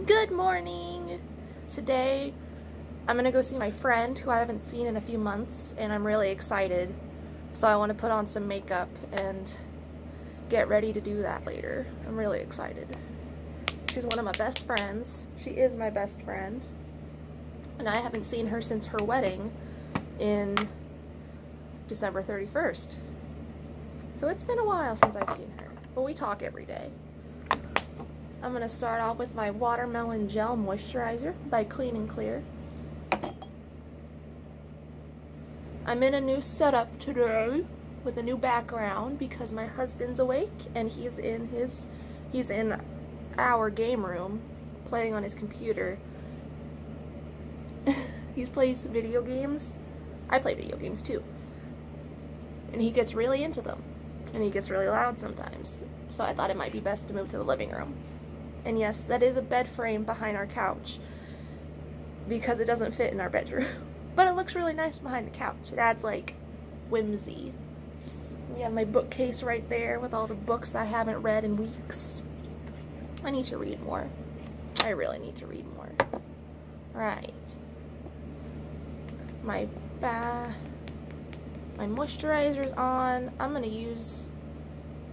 Good morning! Today I'm gonna go see my friend who I haven't seen in a few months, and I'm really excited. So I want to put on some makeup and get ready to do that later. I'm really excited. She's one of my best friends. She is my best friend. And I haven't seen her since her wedding in December 31st. So it's been a while since I've seen her, but we talk every day. I'm going to start off with my Watermelon Gel Moisturizer by Clean & Clear. I'm in a new setup today with a new background because my husband's awake and he's in our game room playing on his computer. He plays video games. I play video games too. And he gets really into them. And he gets really loud sometimes. So I thought it might be best to move to the living room. And yes, that is a bed frame behind our couch because it doesn't fit in our bedroom. But it looks really nice behind the couch. It adds like whimsy. We have my bookcase right there with all the books I haven't read in weeks. I need to read more. I really need to read more. Right. My moisturizer's on. I'm gonna use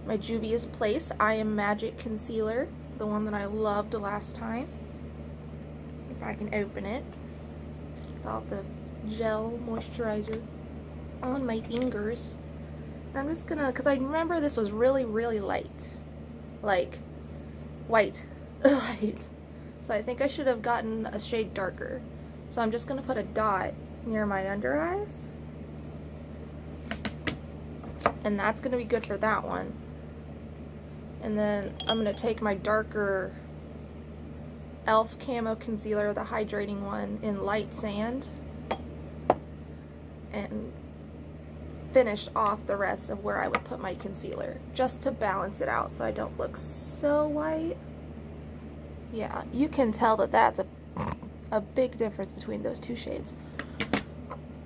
my Juvia's Place I Am Magic Concealer, the one that I loved last time. If I can open it. Without the gel moisturizer on my fingers. And I'm just gonna, because I remember this was really, really light. Like, white. Light. So I think I should have gotten a shade darker. So I'm just gonna put a dot near my under eyes. And that's gonna be good for that one. And then I'm gonna take my darker e.l.f. Camo Concealer, the hydrating one, in Light Sand, and finish off the rest of where I would put my concealer, just to balance it out so I don't look so white. Yeah, you can tell that that's a big difference between those two shades.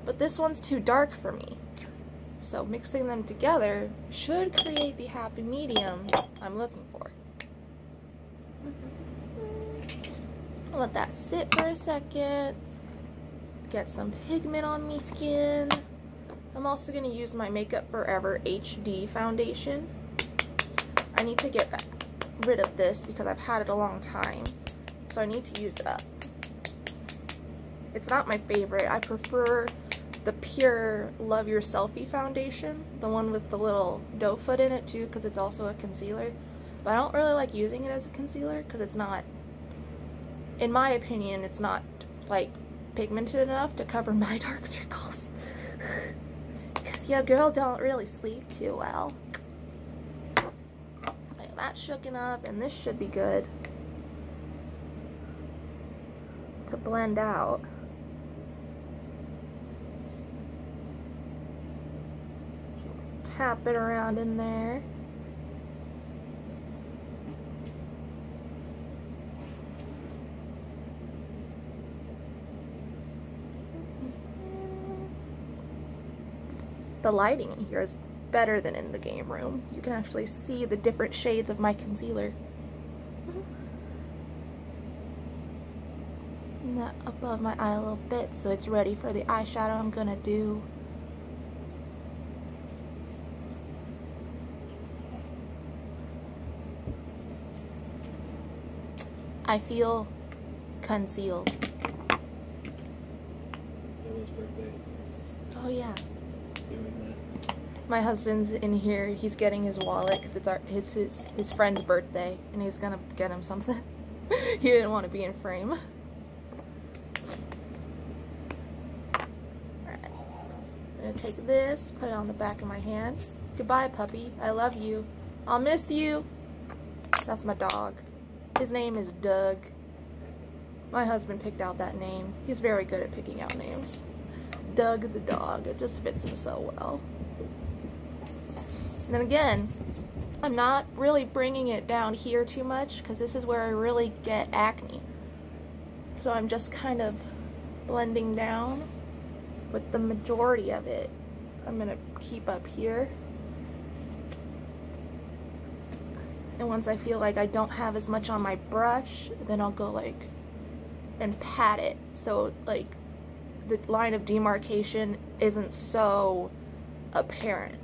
But this one's too dark for me. So mixing them together should create the happy medium I'm looking for. I'll let that sit for a second. Get some pigment on me skin. I'm also going to use my Makeup Forever HD foundation. I need to get rid of this because I've had it a long time. So I need to use it up. It's not my favorite. I prefer the pure Love Your Selfie foundation, the one with the little doe foot in it too, because it's also a concealer. But I don't really like using it as a concealer because it's not, in my opinion, it's not like pigmented enough to cover my dark circles. Because your girl don't really sleep too well. Okay, that's shooken up, and this should be good to blend out. Tap it around in there. The lighting in here is better than in the game room. You can actually see the different shades of my concealer. And that above my eye a little bit, so it's ready for the eyeshadow I'm gonna do. I feel concealed. Oh yeah. My husband's in here. He's getting his wallet because it's his friend's birthday, and he's gonna get him something. He didn't want to be in frame. Alright. I'm gonna take this, put it on the back of my hand. Goodbye, puppy. I love you. I'll miss you. That's my dog. His name is Doug. My husband picked out that name. He's very good at picking out names. Doug the dog. It just fits him so well. And then again, I'm not really bringing it down here too much because this is where I really get acne. So I'm just kind of blending down with the majority of it. I'm going to keep up here. And once I feel like I don't have as much on my brush, then I'll go like and pat it so like the line of demarcation isn't so apparent.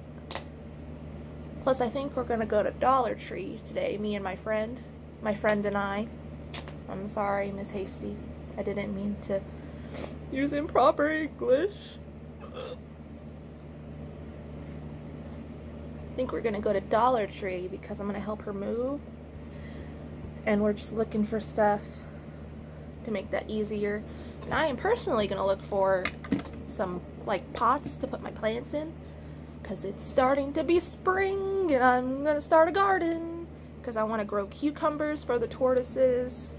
Plus I think we're gonna go to Dollar Tree today, me and my friend and I. I'm sorry, Miss Hasty. I didn't mean to use improper English. I think we're gonna go to Dollar Tree because I'm gonna help her move. And we're just looking for stuff to make that easier. And I am personally gonna look for some like pots to put my plants in because it's starting to be spring and I'm gonna start a garden because I want to grow cucumbers for the tortoises.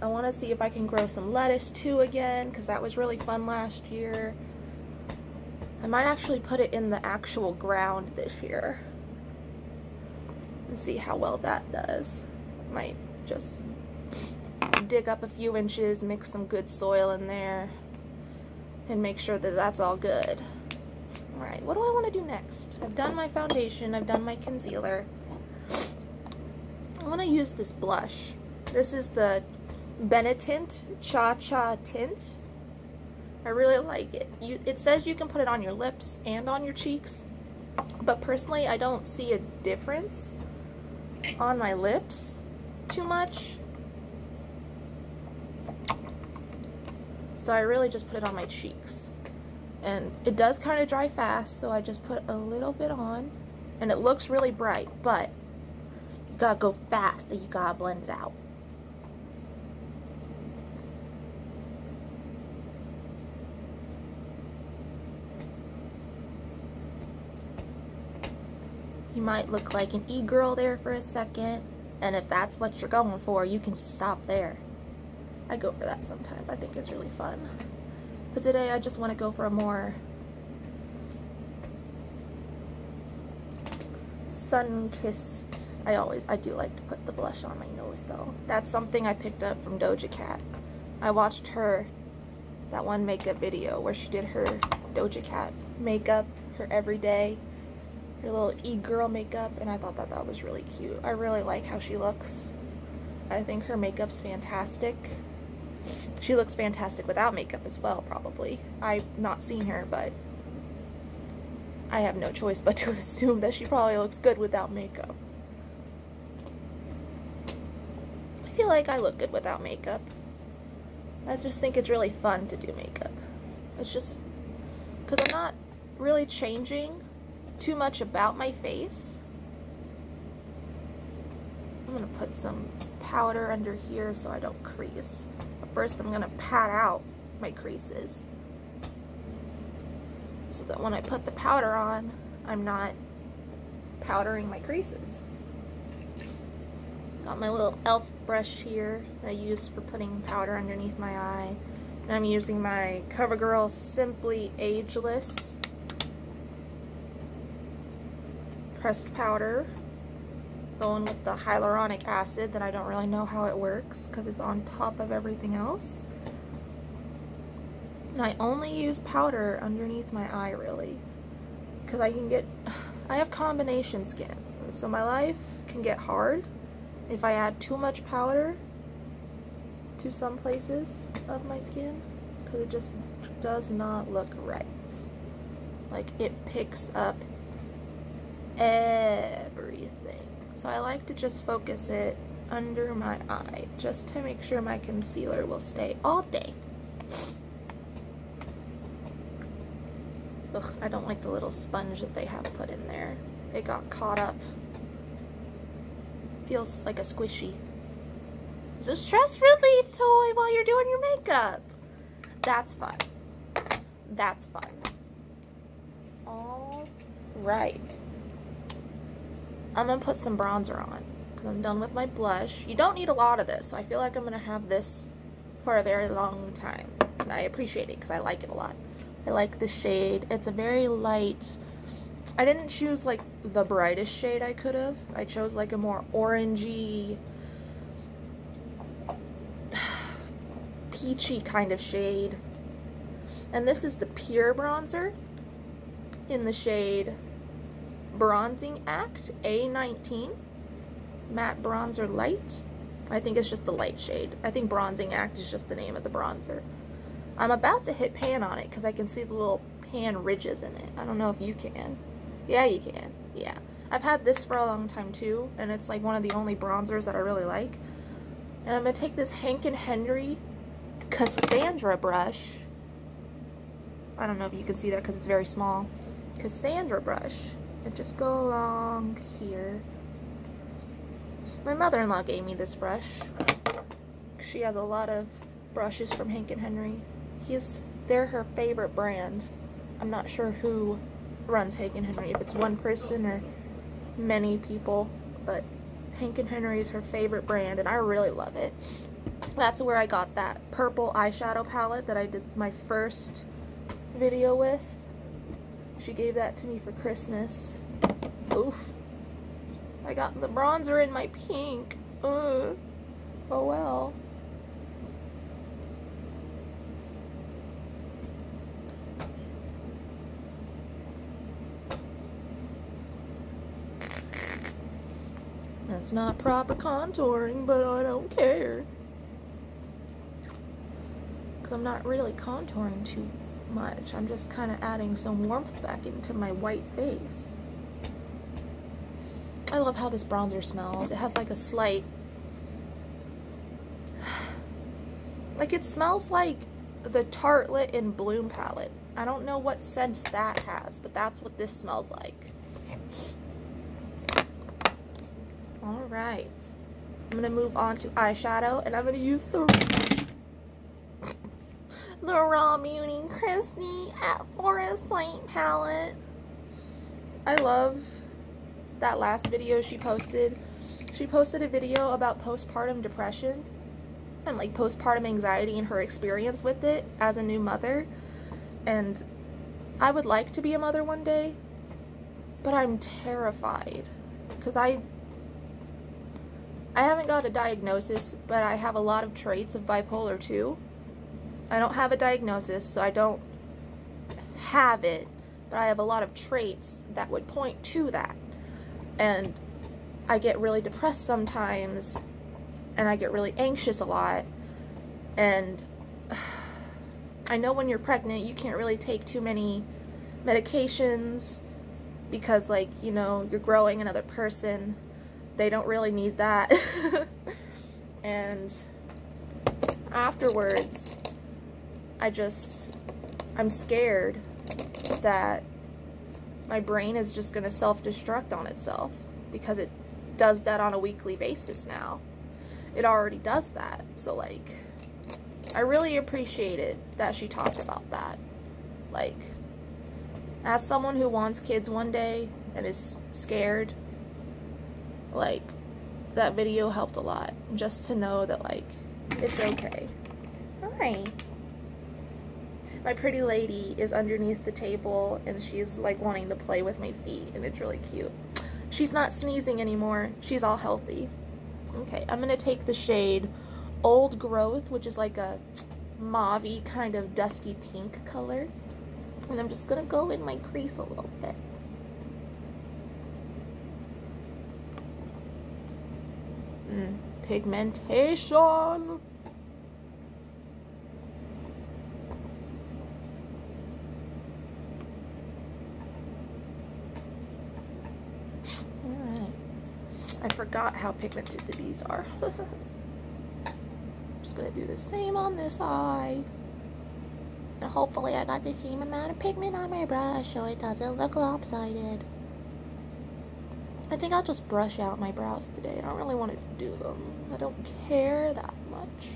I want to see if I can grow some lettuce too again because that was really fun last year. I might actually put it in the actual ground this year and see how well that does. Might just dig up a few inches, mix some good soil in there, and make sure that that's all good. Alright, what do I want to do next? I've done my foundation, I've done my concealer. I want to use this blush. This is the Benetint Cha Cha Tint. I really like it. It says you can put it on your lips and on your cheeks, but personally I don't see a difference on my lips too much. So I really just put it on my cheeks. And it does kind of dry fast, so I just put a little bit on. And it looks really bright, but you gotta go fast and you gotta blend it out. You might look like an e-girl there for a second, and if that's what you're going for, you can stop there. I go for that sometimes. I think it's really fun. But today I just want to go for a more sun-kissed. I do like to put the blush on my nose though. That's something I picked up from Doja Cat. I watched that one makeup video where she did her Doja Cat makeup, her everyday, her little e-girl makeup, and I thought that was really cute. I really like how she looks. I think her makeup's fantastic. She looks fantastic without makeup as well, probably. I've not seen her, but I have no choice but to assume that she probably looks good without makeup. I feel like I look good without makeup. I just think it's really fun to do makeup. It's just because I'm not really changing too much about my face. I'm gonna put some powder under here so I don't crease. But first I'm gonna pat out my creases so that when I put the powder on, I'm not powdering my creases. Got my little e.l.f. brush here that I use for putting powder underneath my eye. And I'm using my CoverGirl Simply Ageless pressed powder. Going with the hyaluronic acid that I don't really know how it works because it's on top of everything else. And I only use powder underneath my eye really because I have combination skin, so my life can get hard if I add too much powder to some places of my skin because it just does not look right. Like it picks up everything. So I like to just focus it under my eye just to make sure my concealer will stay all day. Ugh, I don't like the little sponge that they have put in there. It got caught up. Feels like a squishy. It's a stress relief toy while you're doing your makeup. That's fun. That's fun. All right. I'm gonna put some bronzer on because I'm done with my blush. You don't need a lot of this, so I feel like I'm gonna have this for a very long time. And I appreciate it because I like it a lot. I like the shade. It's a very light. I didn't choose like the brightest shade I could have. I chose like a more orangey, peachy kind of shade. And this is the Pure Bronzer in the shade Bronzing Act A19. Matte Bronzer Light. I think it's just the light shade. I think Bronzing Act is just the name of the bronzer. I'm about to hit pan on it because I can see the little pan ridges in it. I don't know if you can. Yeah, you can. Yeah. I've had this for a long time too, and it's like one of the only bronzers that I really like. And I'm going to take this Hank & Henry Cassandra brush. I don't know if you can see that because it's very small. Cassandra brush. And just go along here. My mother-in-law gave me this brush. She has a lot of brushes from Hank & Henry. They're her favorite brand. I'm not sure who runs Hank & Henry, if it's one person or many people, but Hank & Henry is her favorite brand, and I really love it. That's where I got that purple eyeshadow palette that I did my first video with. She gave that to me for Christmas. Oof. I got the bronzer in my pink. Ugh. Oh well. That's not proper contouring, but I don't care. Because I'm not really contouring too much. I'm just kind of adding some warmth back into my white face. I love how this bronzer smells. It has like a slight... like it smells like the Tartelette in Bloom palette. I don't know what scent that has, but that's what this smells like. Alright. I'm going to move on to eyeshadow, and I'm going to use the RawBeautyKristi at Forest Light palette. I love that last video she posted. She posted a video about postpartum depression and like postpartum anxiety and her experience with it as a new mother. And I would like to be a mother one day, but I'm terrified because I haven't got a diagnosis, but I have a lot of traits of bipolar 2. I don't have a diagnosis, so I don't have it, but I have a lot of traits that would point to that. And I get really depressed sometimes, and I get really anxious a lot, and I know when you're pregnant you can't really take too many medications because, like, you know, you're growing another person. They don't really need that. And afterwards, I'm scared that my brain is just gonna self-destruct on itself because it does that on a weekly basis now. It already does that. So, like, I really appreciated that she talked about that. Like, as someone who wants kids one day and is scared, like, that video helped a lot, just to know that, like, it's okay. Hi. My pretty lady is underneath the table, and she's, like, wanting to play with my feet, and it's really cute. She's not sneezing anymore. She's all healthy. Okay, I'm gonna take the shade Old Growth, which is like a mauve-y kind of dusty pink color, and I'm just gonna go in my crease a little bit. Pigmentation. Alright. I forgot how pigmented these are. I'm just gonna do the same on this eye. And hopefully I got the same amount of pigment on my brush so it doesn't look lopsided. I think I'll just brush out my brows today. I don't really want to do them. I don't care that much.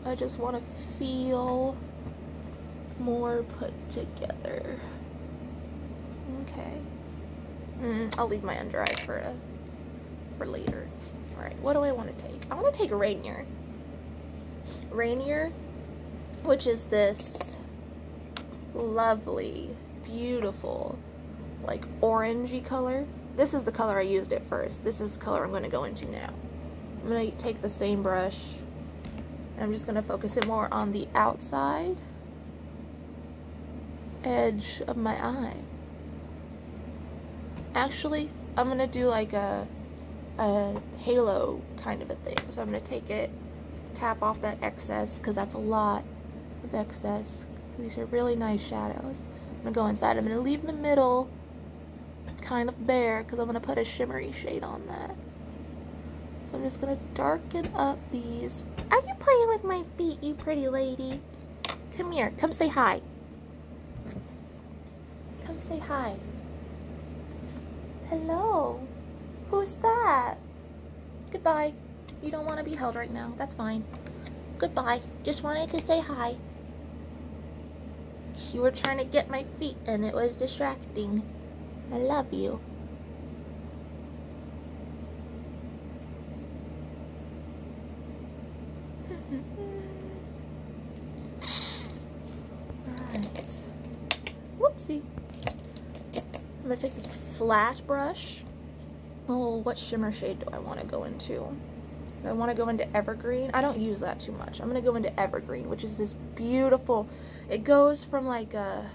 I just want to feel more put together. Okay. I'll leave my under eyes for later. Alright, what do I want to take? I want to take Rainier. Rainier, which is this lovely, beautiful, like orangey color. This is the color I used at first. This is the color I'm going to go into now. I'm going to take the same brush, and I'm just going to focus it more on the outside edge of my eye. Actually, I'm gonna do like a halo kind of a thing. So I'm gonna take it, tap off that excess, because that's a lot of excess. These are really nice shadows. I'm gonna go inside. I'm gonna leave the middle kind of bare because I'm gonna put a shimmery shade on that. So I'm just gonna darken up these. Are you playing with my feet, you pretty lady? Come here, come say hi. Come say hi. Hello. Who's that? Goodbye. You don't want to be held right now. That's fine. Goodbye. Just wanted to say hi. You were trying to get my feet and it was distracting. I love you. Alright. Whoopsie. I'm going to take this flat brush. Oh, what shimmer shade do I want to go into? Do I want to go into Evergreen? I don't use that too much. I'm going to go into Evergreen, which is this beautiful, it goes from like a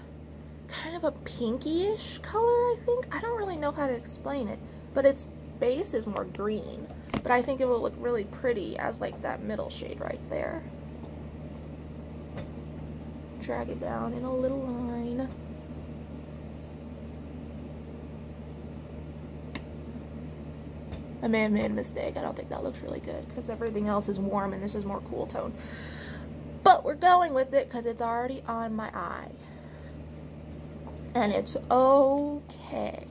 kind of a pinky-ish color, I think. I don't really know how to explain it, but its base is more green. But I think it will look really pretty as like that middle shade right there. Drag it down in a little line. I may have made a mistake. I don't think that looks really good because everything else is warm and this is more cool tone. But we're going with it because it's already on my eye. And it's okay.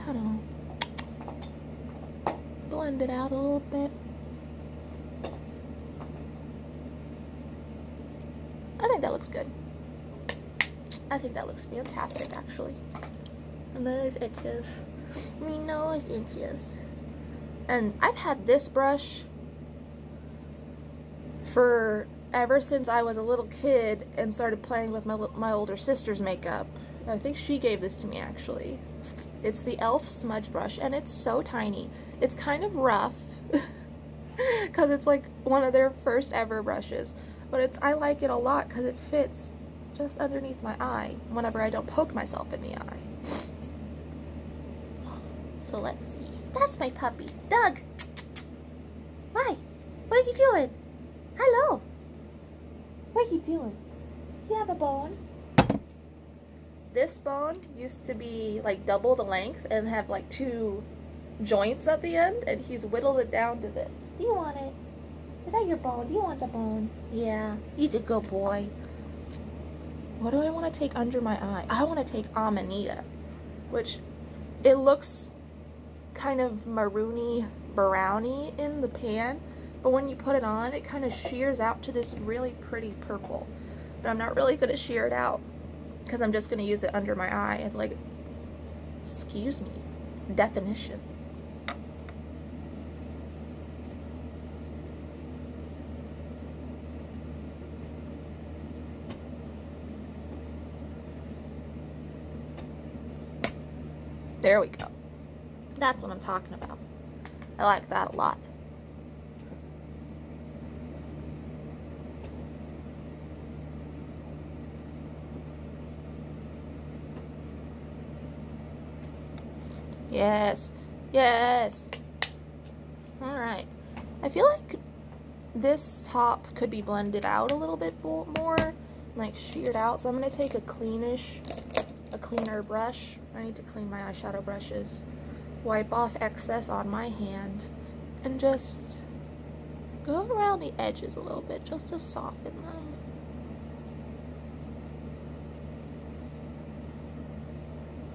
Kind of blend it out a little bit. I think that looks good. I think that looks fantastic, actually. And those itches. Me nose itches. And I've had this brush for ever since I was a little kid and started playing with my older sister's makeup. I think she gave this to me, actually. It's the e.l.f. smudge brush, and it's so tiny. It's kind of rough because it's like one of their first ever brushes. But I like it a lot because it fits just underneath my eye whenever I don't poke myself in the eye. So let's see. That's my puppy, Doug. Hi. What are you doing? Hello. What are you doing? You have a bone? This bone used to be like double the length and have like 2 joints at the end, and he's whittled it down to this. Do you want it? Is that your bone? Do you want the bone? Yeah, he's a good boy. What do I want to take under my eye? I want to take Amanita, which it looks kind of maroony browny in the pan, but when you put it on, it kind of shears out to this really pretty purple. But I'm not really going to shear it out because I'm just going to use it under my eye as like, excuse me, definition. There we go. That's what I'm talking about. I like that a lot. Yes. Yes. Alright. I feel like this top could be blended out a little bit more, like sheared out. So I'm going to take a cleaner brush. I need to clean my eyeshadow brushes. Wipe off excess on my hand and just go around the edges a little bit just to soften them.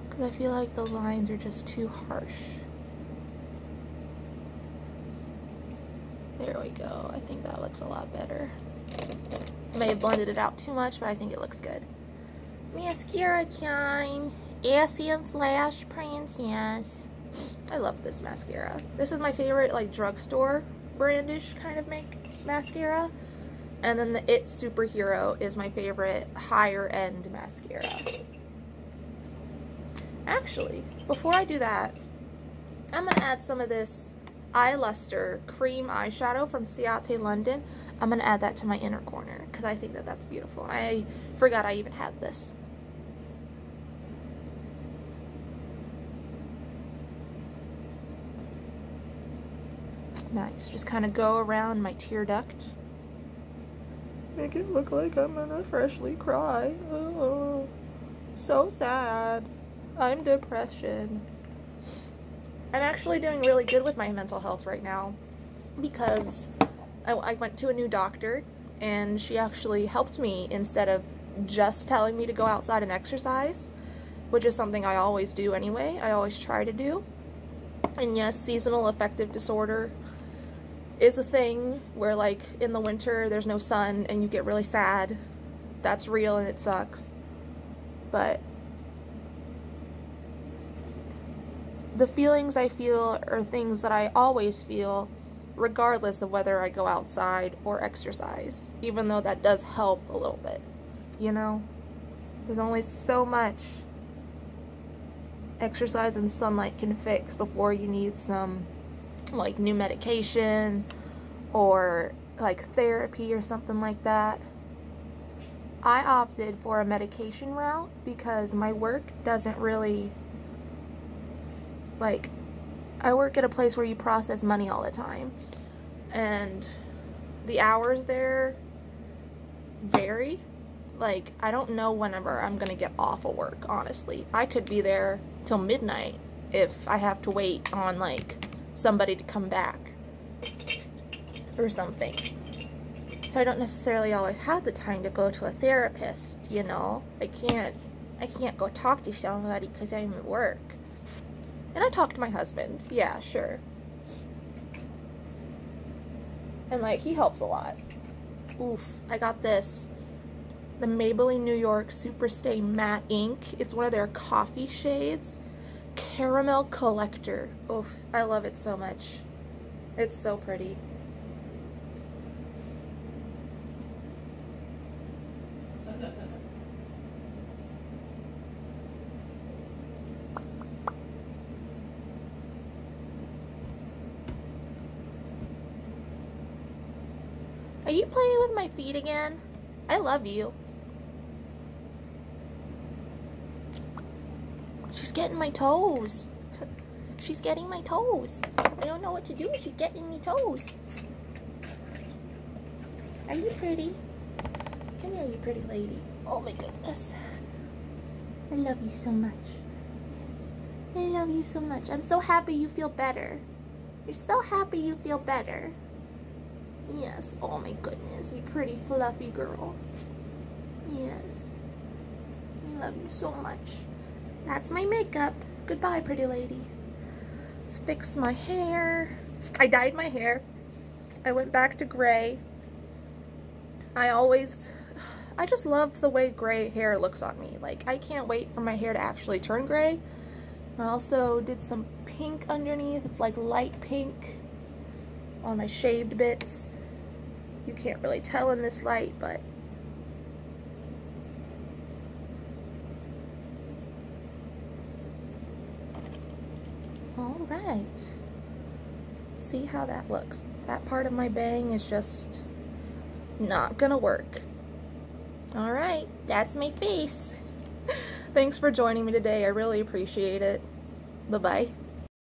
Because I feel like the lines are just too harsh. There we go. I think that looks a lot better. I may have blended it out too much, but I think it looks good. Mascara time. Essence Lash Princess. I love this mascara. This is my favorite, like, drugstore brandish kind of mascara. And then the It Superhero is my favorite higher end mascara. Actually, before I do that, I'm going to add some of this Eye Luster cream eyeshadow from Ciate London. I'm gonna add that to my inner corner because I think that that's beautiful. I forgot I even had this. Nice. Just kind of go around my tear duct. Make it look like I'm gonna freshly cry. Oh, so sad. I'm depression. I'm actually doing really good with my mental health right now because I went to a new doctor and she actually helped me instead of just telling me to go outside and exercise, which is something I always do anyway. I always try to do. And yes, seasonal affective disorder is a thing where, like, in the winter there's no sun and you get really sad. That's real and it sucks. But the feelings I feel are things that I always feel regardless of whether I go outside or exercise, even though that does help a little bit, you know? There's only so much exercise and sunlight can fix before you need some, like, new medication or, like, therapy or something like that. I opted for a medication route because my work doesn't really, like, I work at a place where you process money all the time, and the hours there vary. Like, I don't know whenever I'm gonna get off of work, honestly. I could be there till midnight if I have to wait on, like, somebody to come back or something. So I don't necessarily always have the time to go to a therapist, you know? I can't go talk to somebody because I'm at work. And I talk to my husband, yeah, sure. And, like, he helps a lot. Oof, I got this. The Maybelline New York Super Stay Matte Ink. It's one of their coffee shades. Caramel Collector. Oof, I love it so much. It's so pretty. Are you playing with my feet again? I love you. She's getting my toes. She's getting my toes. I don't know what to do. She's getting me toes. Are you pretty? Come here, you pretty lady. Oh my goodness. I love you so much. Yes. I love you so much. I'm so happy you feel better. You're so happy you feel better. Yes. Oh my goodness, you pretty fluffy girl. Yes. I love you so much. That's my makeup. Goodbye, pretty lady. Let's fix my hair. I dyed my hair. I went back to gray. I just love the way gray hair looks on me. Like, I can't wait for my hair to actually turn gray. I also did some pink underneath. It's like light pink on my shaved bits. You can't really tell in this light, but all right. Let's see how that looks. That part of my bang is just not gonna work. All right, that's my face. Thanks for joining me today. I really appreciate it. Bye-bye.